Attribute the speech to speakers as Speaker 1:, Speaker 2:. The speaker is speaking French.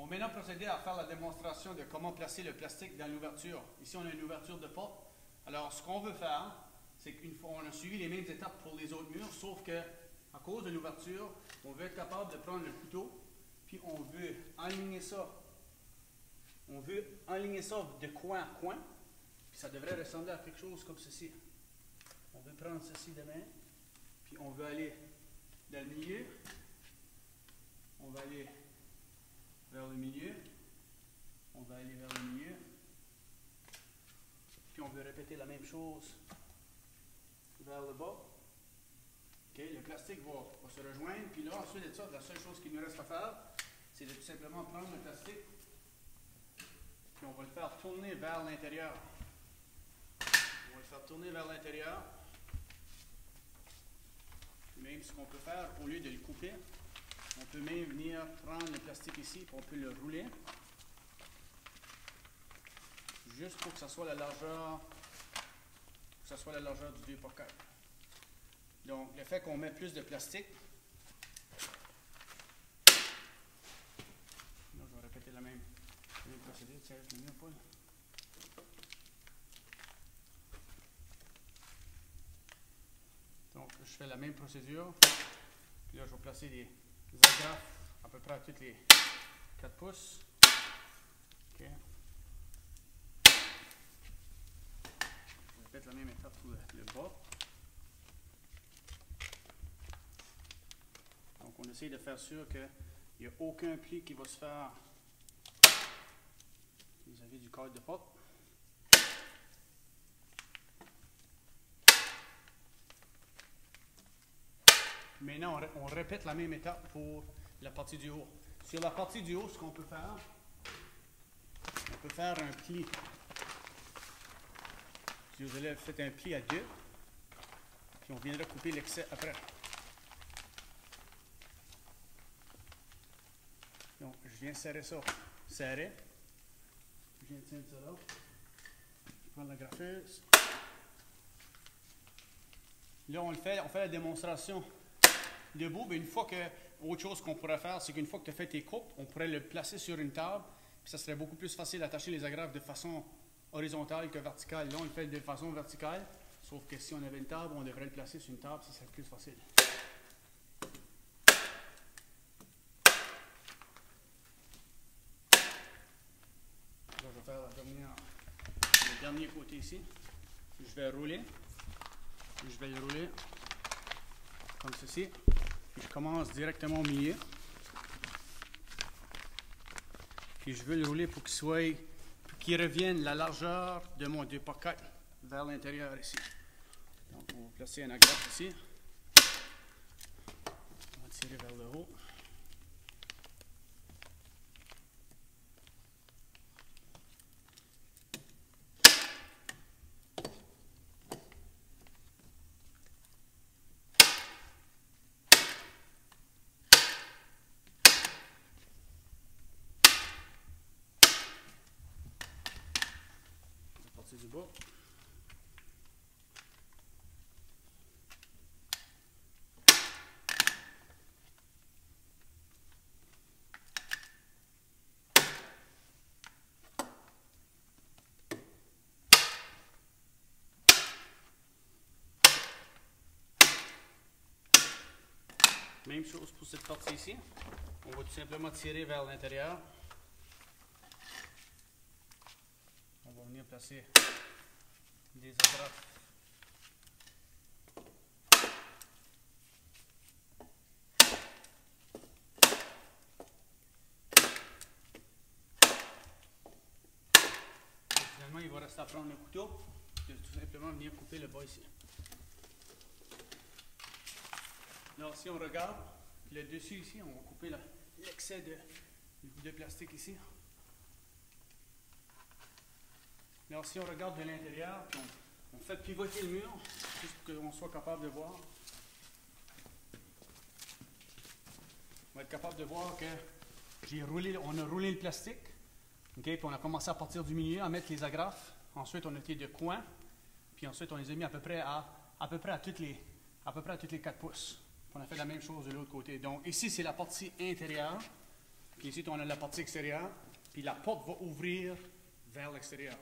Speaker 1: On va maintenant procéder à faire la démonstration de comment placer le plastique dans l'ouverture. Ici, on a une ouverture de porte. Alors, ce qu'on veut faire, c'est qu'une fois on a suivi les mêmes étapes pour les autres murs, sauf que à cause de l'ouverture, on veut être capable de prendre le couteau, puis on veut aligner ça. On veut aligner ça de coin à coin, puis ça devrait ressembler à quelque chose comme ceci. On veut prendre ceci de main, puis on veut aller dans le milieu. On va aller vers le milieu. On va aller vers le milieu. Puis on veut répéter la même chose vers le bas. Okay, le plastique va se rejoindre. Puis là, ensuite de ça, la seule chose qu'il nous reste à faire, c'est de tout simplement prendre le plastique. Puis on va le faire tourner vers l'intérieur. On va le faire tourner vers l'intérieur. Même ce qu'on peut faire, au lieu de le couper, on peut même venir prendre le plastique ici, puis on peut le rouler. Juste pour que ça soit la largeur, du 2x4. Donc, le fait qu'on met plus de plastique, là, je vais répéter la même procédure. Tiens, je le mets pas là. Donc, je fais la même procédure. Puis là, je vais placer les agrafes à peu près à toutes les 4 pouces. OK. Je répète la même étape pour le bas. Donc, on essaie de faire sûr qu'il n'y a aucun pli qui va se faire vis-à-vis du cadre de porte. Maintenant, on répète la même étape pour la partie du haut. Sur la partie du haut, ce qu'on peut faire, on peut faire un pli. Si vous allez faire un pli à 2, puis on viendra couper l'excès après. Donc, je viens serrer ça. Serrer. Je viens tenir ça là. Je prends la graffeuse. Là, on fait la démonstration debout. Mais une fois que, autre chose qu'on pourrait faire, c'est qu'une fois que tu as fait tes coupes, on pourrait le placer sur une table. Puis ça serait beaucoup plus facile d'attacher les agrafes de façon horizontale que verticale. Là, on le fait de façon verticale. Sauf que si on avait une table, on devrait le placer sur une table, ça serait plus facile. Là, je vais faire le dernier côté ici. Je vais rouler. Je vais le rouler comme ceci. Puis je commence directement au milieu. Puis je veux le rouler pour qu'il revienne la largeur de mon 2x4 vers l'intérieur ici. Donc on va placer un agrafe ici. On va tirer vers le haut. Du bas. Même chose pour cette partie ici. On va tout simplement tirer vers l'intérieur. On va venir placer des agrafes. Et finalement, il va rester à prendre le couteau et tout simplement venir couper le bas ici. Alors, si on regarde le dessus ici, on va couper l'excès de plastique ici. Alors, si on regarde de l'intérieur, on fait pivoter le mur, juste pour qu'on soit capable de voir. On va être capable de voir que on a roulé le plastique. Okay, puis on a commencé à partir du milieu, à mettre les agrafes. Ensuite, on a été de coin. Puis ensuite, on les a mis à peu près à toutes les 4 pouces. Puis on a fait la même chose de l'autre côté. Donc ici, c'est la partie intérieure. Puis Ici, on a la partie extérieure, puis la porte va ouvrir vers l'extérieur.